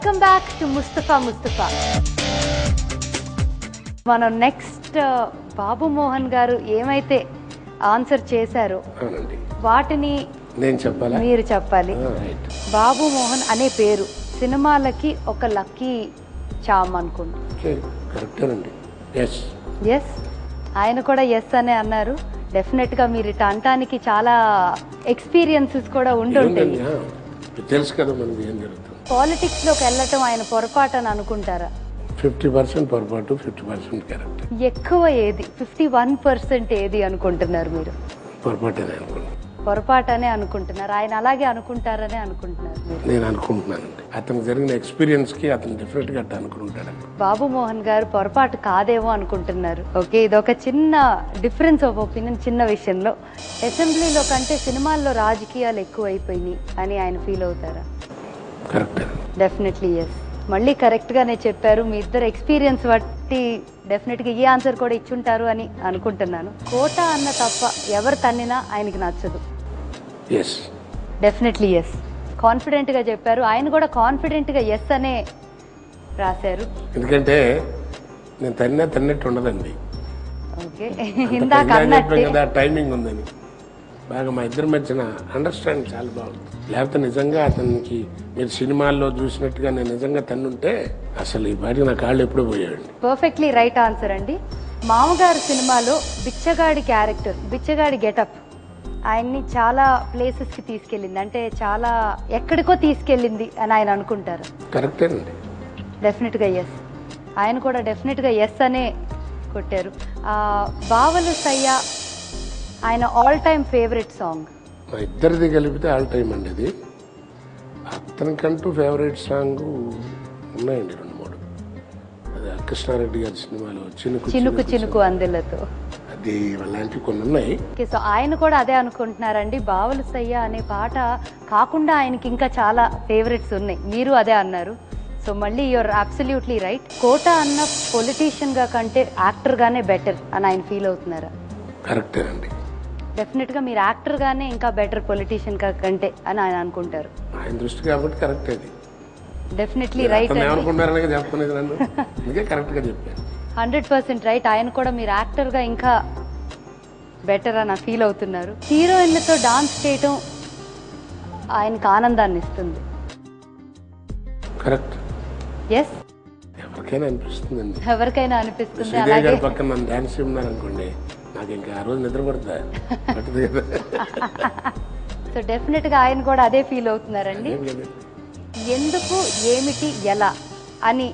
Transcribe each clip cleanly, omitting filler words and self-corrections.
Welcome back to Mustafa. మనం next బాబు మోహన్ గారు ఏమైతే ఆన్సర్ చేశారో వాటిని నేను చెప్పాలా? మీరు చెప్పాలి. బాబు మోహన్ అనే పేరు సినిమాలకి ఒక లక్కీ చామ్ అనుకుంటా. ఎస్, ఆయన కూడా ఎస్ అనే అన్నారు. డెఫినెట్ గా మీరు ఇటు అంటానికి చాలా ఎక్స్పీరియన్సెస్ కూడా ఉండుంటాయి. తెలుసు కదా మనకి ఏం జరుగుతుంది. పాలిటిక్స్ లోకి వెళ్ళటం ఆయన పొరపాటు అని అనుకుంటారా? 50% పొరపాటు, 50% కరెక్ట్. ఎక్కువ ఏది 51% ఏది అనుకుంటున్నారు మీరు? పొరపాటనే అనుకుంటున్నారు. ఆయన అలాగే అనుకుంటారనే అనుకుంటున్నారు మీరు? నేను అనుకుంటున్నానండి, అతనికి జరిగిన ఎక్స్పీరియన్స్ కి అతను డెఫినెట్ గా అట్లా అనుకుంటాడు. బాబు మోహన్ గారు పొరపాటు కాదేమో అనుకుంటున్నారు. ఓకే, ఇది ఒక చిన్న డిఫరెన్స్ ఆఫ్ ఒపీనియన్. చిన్న విషయంలో అసెంబ్లీలో కంటే సినిమాల్లో రాజకీయాలు ఎక్కువ అయిపోయినాయి అని ఆయన ఫీల్ అవుతారా? కరెక్ట్. Definitely yes. మళ్ళీ కరెక్ట్ గానే చెప్పారు. మీ ఇద్దరు ఎక్స్పీరియన్స్ బట్టి డెఫినెట్ గా ఈ ఆన్సర్ కూడా ఇచ్చుంటారు అని అనుకుంటున్నాను. కోట అన్న తప్ప ఎవరు తన్నినా ఆయనకి నచ్చదు. Definitely yes. కాన్ఫిడెంట్ గా చెప్పారు. ఆయన కూడా కాన్ఫిడెంట్ గా ఎస్ అనే రాశారు. ఎందుకంటే నేను తన్నట్టు ఉండదండి. ఓకే, ఇందాక అన్నట్టు టైమింగ్ ఉందని బాగా మా ఇద్దరి మధ్యన అండర్స్టాండింగ్ చాలా బాగుంది. లేకపోతే నిజంగా అతనికి మీరు సినిమాల్లో చూసినట్టుగా నేను నిజంగా తన్నుంటే అసలు ఈ పాటికి నా కాళ్ళు ఎప్పుడూ పోయాడు. పర్ఫెక్ట్లీ రైట్ ఆన్సర్ అండి. మామగారు సినిమాలో బిచ్చగాడి క్యారెక్టర్, బిచ్చగాడి గెటప్ ఆయన్ని చాలా ప్లేసెస్ కి తీసుకెళ్ళింది. అంటే చాలా ఎక్కడికో తీసుకెళ్ళింది అని ఆయన అనుకుంటారు. కరెక్టేనండి. డెఫినెట్ గా ఎస్. ఆయన కూడా డెఫినెట్ గా ఎస్ అనే కొట్టారు. బావలు సయ్య ఆయన ఆల్ టైమ్ ఫేవరెట్ సాంగ్? మా ఇద్దరిది కలిపితే ఆల్ టైమ్ అండి. అది అతనికంటూ ఫేవరెట్ సాంగ్ ఉన్నాయండి 2-3. అది కృష్ణారెడ్డి గారి సినిమాలో చినుకు చినుకు అందెలతో, అది అలాంటివి కొన్ని ఉన్నాయి. సో ఆయన కూడా అదే అనుకుంటున్నారండి. బావలు సయ్య అనే పాట కాకుండా ఆయనకి ఇంకా చాలా ఫేవరెట్స్ ఉన్నాయి. మీరు అదే అన్నారు. సో మళ్ళీ యూఆర్ అబ్సల్యూట్లీ రైట్. కోట అన్న పొలిటీషియన్ గా కంటే యాక్టర్ గానే బెటర్ అని ఆయన ఫీల్ అవుతున్నారా? కరెక్టేనండి. డెఫినెట్ గా మీరు యాక్టర్ గానే ఇంకా బెటర్ పొలిటీషియన్ కంటే అని ఆయన అనుకుంటారు. ఆయన దృష్టి కాబట్టి కరెక్ట్. అది డెఫినెట్లీ రైట్. 100% రైట్. ఆయన కూడా మీరు యాక్టర్ గా ఇంకా బెటర్ అని ఫీల్ అవుతున్నారు. హీరోయిన్లతో డాన్స్ చేయటం ఆయనకు ఆనందాన్ని ఇస్తుంది. కరెక్ట్. ఎస్, ఎవరికైనా అనిపిస్తుంది. అలాగే పక్కన నన్ను డాన్స్ ఉన్నారనుకోండి, నాకు ఇంకా ఆ రోజు నిద్ర పడుతుంది. సో డెఫినెట్ గా ఆయన కూడా అదే ఫీల్ అవుతున్నారండి. ఎందుకు, ఏమిటి, ఎలా అని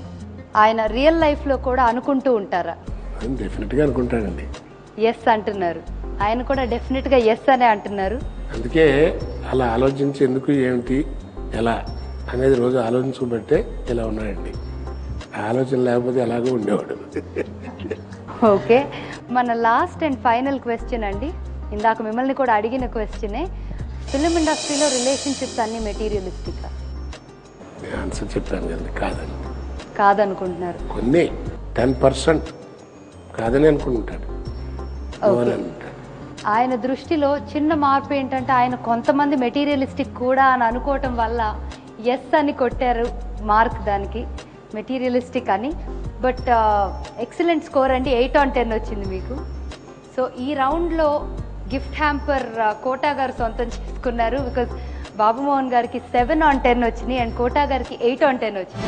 ఆయన రియల్ లైఫ్ లో కూడా అనుకుంటూ ఉంటారా? డెఫినెట్ గా అనుకుంటాడండి. ఎస్ అంటున్నారు. ఆయన కూడా డెఫినెట్ గా ఎస్ అనే అంటున్నారు. అందుకే అలా ఆలోచించి ఎందుకు, ఏమిటి, ఎలా అనేది రోజు ఆలోచించుకుంటే ఇలా ఉన్నాడండి. ఆలోచన లేకపోతే ఎలాగో ఉండేవాడు. ఓకే, మన లాస్ట్ అండ్ ఫైనల్ క్వశ్చన్ అండి. ఇందాక మిమ్మల్ని కూడా అడిగిన క్వశ్చనే. ఫిల్మ్ ఇండస్ట్రీలో రిలేషన్షిప్స్ అన్ని మెటీరియలిస్టిక్? ఆన్సర్ చెప్పాను కదండి, కాదండి. కాదనుకుంటున్నారు. కొన్ని 10% కాదని అనుకుంటాడు. ఆయన దృష్టిలో చిన్న మార్పు ఏంటంటే ఆయన కొంతమంది మెటీరియలిస్టిక్ కూడా అని అనుకోవటం వల్ల ఎస్ అని కొట్టారు మార్క్ దానికి, మెటీరియలిస్టిక్ అని. బట్ ఎక్సలెంట్ స్కోర్ అండి. 8 on 10 వచ్చింది మీకు. సో ఈ రౌండ్లో గిఫ్ట్ హ్యాంపర్ కోటా గారు సొంతం చేసుకున్నారు. బికాజ్ బాబు మోహన్ గారికి 7 on 10 వచ్చినాయి అండ్ కోటా గారికి 8 on 10 వచ్చింది.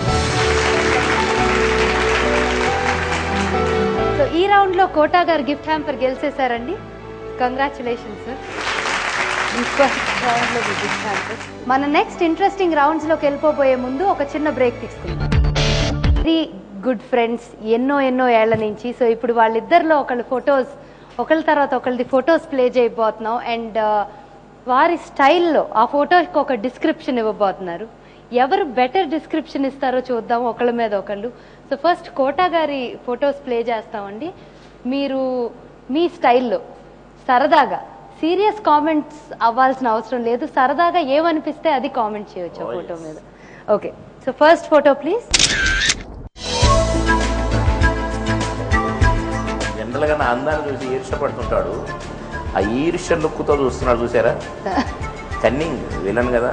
సో ఈ రౌండ్లో కోటా గారు గిఫ్ట్ హ్యాంపర్ గెలిచేశారండి. Congratulations sir. మన నెక్స్ట్ ఇంట్రెస్టింగ్ రౌండ్స్లోకి వెళ్ళిపోబోయే ముందు ఒక చిన్న బ్రేక్ తీసుకుందాం. వెరీ గుడ్ ఫ్రెండ్స్ ఎన్నో ఏళ్ల నుంచి. సో ఇప్పుడు వాళ్ళిద్దరిలో ఒకళ్ళ తర్వాత ఒకళ్ళది ఫొటోస్ ప్లే చేయబోతున్నాం. అండ్ వారి స్టైల్లో ఆ ఫోటోకి ఒక డిస్క్రిప్షన్ ఇవ్వబోతున్నారు. ఎవరు బెటర్ డిస్క్రిప్షన్ ఇస్తారో చూద్దాం ఒకళ్ళ మీద ఒకళ్ళు. సో ఫస్ట్ కోటా గారి ఫొటోస్ ప్లే చేస్తామండి. మీరు మీ స్టైల్లో సరదాగా, సీరియస్ కామెంట్స్ అవ్వాల్సిన అవసరం లేదు, సరదాగా ఏమనిపిస్తే అది కామెంట్ చేయొచ్చు ఆ ఫోటో మీద. Okay, so first photo please. జనరల్గా నా అందాన్ని చూసి ఈర్ష్యపడుతుంటాడు. ఆ ఈర్ష్య లుక్తో చూస్తున్నాడు, చూసారా? కన్నింగ్ విలన్ కదా.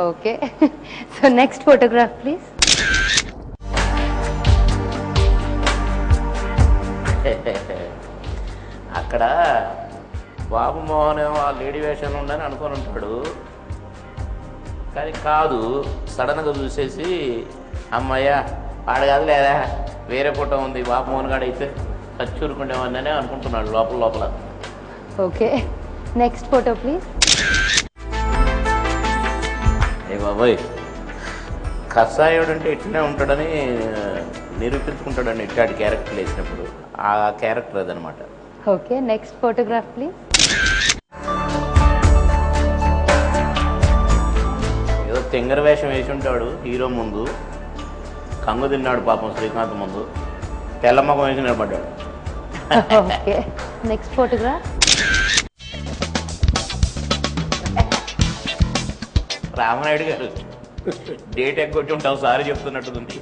Okay, so next photograph please. అక్కడ బాబు మోహన్ ఏమో ఆ లేడీ వేషంలో ఉండని అనుకొని ఉంటాడు, కానీ కాదు. సడన్గా చూసేసి అమ్మయ్య ఆడ కాదు లేదా వేరే ఫోటో ఉంది బాబు మోహన్ గారు అయితే చచ్చూరుకుండేవాడిని అనుకుంటున్నాడు లోపల లోపల. Okay, next photo please. ఏ బాబాయ్, కషాయుడు అంటే ఇట్లనే ఉంటాడని నిరూపించుకుంటాడని ఇట్లాంటి క్యారెక్టర్లు వేసినప్పుడు ఆ క్యారెక్టర్ అదనమాట. Okay, next photograph please. ఏదో తెంగర వేషం వేసి ఉంటాడు హీరో ముందు, కంగు తిన్నాడు పాపం శ్రీకాంత్ ముందు, తెల్లమ్మకం వేసి నిలబడ్డాడు. Okay, next photograph. రామనాయుడు గారు డేట్ ఎగ్గొట్టి ఉంటాం సారీ చెప్తున్నట్టుంది.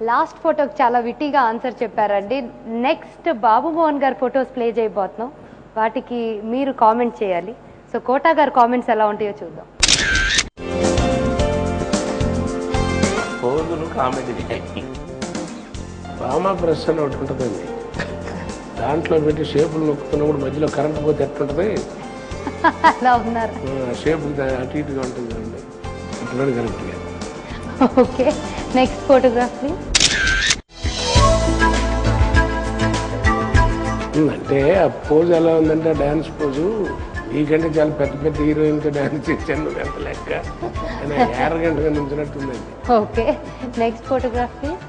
లాస్ట్ ఫోటోకి చాలా విటీగా ఆన్సర్ చెప్పారండి. నెక్స్ట్ బాబు మోహన్ గారి ఫొటోస్ ప్లే చేయబోతున్నాం, వాటికి మీరు కామెంట్ చేయాలి. సో కోటా గారి కామెంట్స్ ఎలా ఉంటాయో చూద్దాం. పోజులు కామెడీ చేయాలి. బామా ప్రెస్ అని ఒకటి ఉంటుందండి, దాంట్లో పెట్టి షేపులు నొక్కుతున్నప్పుడు మధ్యలో కరెంట్ పోతే ఎట్లుంటుంది, అలా ఉన్నారు. షేప్ అటు ఇటుగా ఉంటుంది అండి, అట్లా కరెక్ట్గా. Okay, next photograph please. అంటే ఆ పోజ్ ఎలా ఉందంటే డ్యాన్స్ పోజు నీకంటే చాలా పెద్ద పెద్ద హీరోయిన్తో డ్యాన్స్ చేశాను ఎంత లెక్క అని ఏరగంటగా నుంచినట్టుందండి. Okay, next photograph please.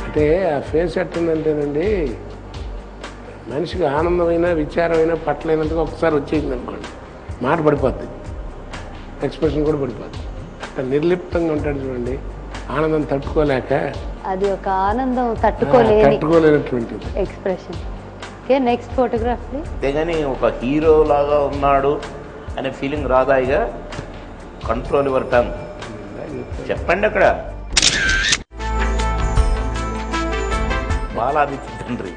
అంటే ఆ ఫేస్ ఎట్టుందంటేనండి, మనిషికి ఆనందమైన విచారమైన పట్టలేనంతగా ఒకసారి వచ్చేసింది అనుకోండి, మాట పడిపోద్ది, ఎక్స్ప్రెషన్ కూడా పడిపోద్ది. అట్లా నిర్లిప్తంగా ఉంటాడు చూడండి, ఆనందం తట్టుకోలేక, అది ఒక ఆనందం తట్టుకోలేనటువంటిది expression. Okay, next photograph please. అంతేగాని ఒక హీరో లాగా ఉన్నాడు అనే ఫీలింగ్ రాదాయిగా. కంట్రోల్ యువర్ టంగ్ చెప్పండి. అక్కడ బాలాదిత్య తండ్రి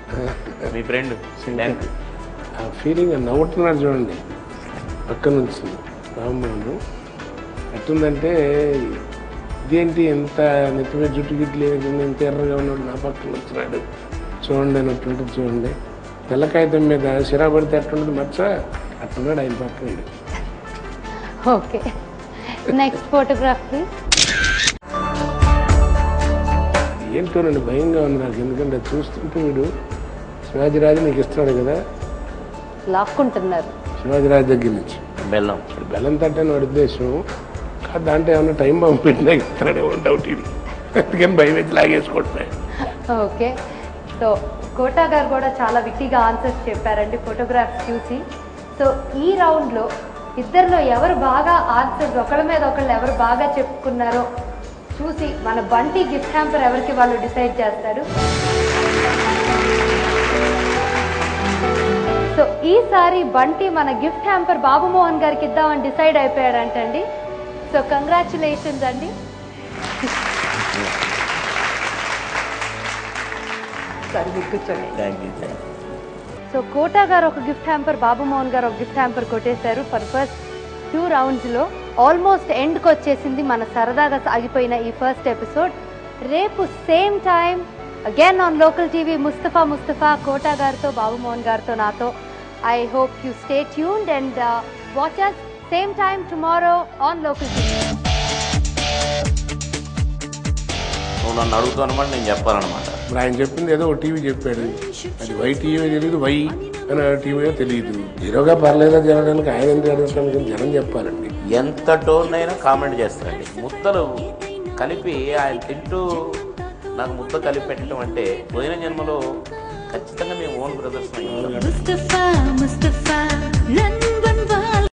మీ ఫ్రెండ్ ఆ ఫీలింగ్ నవ్వుతున్నాడు చూడండి పక్క నుంచి రామ్మోహన్, ఎట్టుందంటే ఇదేంటి ఎంత నెత్తిమీద జుట్టు గిట్లు ఇంత ఎర్రగా ఉన్నాడు నా పక్కన వచ్చినాడు చూడండి అన్నట్టుంటుంది. చూడండి తెల్ల కాగితం మీద సిరా పడితే ఎట్టుంటుంది మచ్చ, అట్టున్నాడు ఆయన పక్కన. Okay, next photograph please. ఏంటోనండి భయంగా ఉంది నాకు, ఎందుకంటే చూస్తుంటే వీడు శివాజీరాజు నీకు ఇస్తున్నాడు కదా, లాక్కుంటున్నారు శివాజీరాజు దగ్గర నుంచి బెల్లం బెల్లం తట్టని వాడి ఉద్దేశం కాదు, దాంట్లో ఏమన్నా టైం బాంబు పెట్టినా ఇస్తున్నాడేమో డౌట్ ఇది, అందుకని భయం వేసి లాగేసుకుంటున్నాయి. ఓకే, సో కోటా గారు కూడా చాలా విటీగా ఆన్సర్స్ చెప్పారండి ఫోటోగ్రాఫ్స్ చూసి. సో ఈ రౌండ్లో ఇద్దరిలో ఎవరు బాగా ఆన్సర్స్ ఒకళ్ళ మీద ఒకళ్ళు ఎవరు బాగా చెప్పుకున్నారో చూసి మన బంటి గిఫ్ట్ హ్యాంపర్ ఎవరికి వాళ్ళు డిసైడ్ చేస్తారు. సో ఈసారి బంటి మన గిఫ్ట్ హ్యాంపర్ బాబు మోహన్ గారికి ఇద్దామని డిసైడ్ అయిపోయాడంటండి. సో కంగ్రాచులేషన్స్ అండి. సో కోటా గారు ఒక గిఫ్ట్ హ్యాంపర్, బాబు మోహన్ గారు ఒక గిఫ్ట్ హ్యాంపర్ కొట్టేశారు. ఫర్ ఫస్ట్ 2 రౌండ్స్లో ఆల్మోస్ట్ ఎండ్కి వచ్చేసింది మన సరదాగా సాగిపోయిన ఈ ఫస్ట్ ఎపిసోడ్. రేపు same time again on local TV Mustafa Kota గారితో, బాబు మోహన్ గారితో, నాతో. I hope you stay tuned and watch us same time tomorrow on local TV. నువ్వు నన్ను అడుగుతానమాట నేను చెప్పాలన్నమాట. ఇప్పుడు ఆయన చెప్పింది ఏదో ఒక టీవీ చెప్పాడు, అది వై టీవీ తెలియదు, వై అని టీవీ తెలియదు. హీరోగా పర్లేదా జరగడానికి ఆయన ఎంత జరగడానికి జనం చెప్పాలండి. ఎంత టోన్ అయినా కామెంట్ చేస్తారండి. ముద్దలు కలిపి ఆయన తింటూ నాకు ముద్ద కలిపి పెట్టడం అంటే పోయిన జన్మలో ఖచ్చితంగా మేము ఓన్ బ్రదర్స్.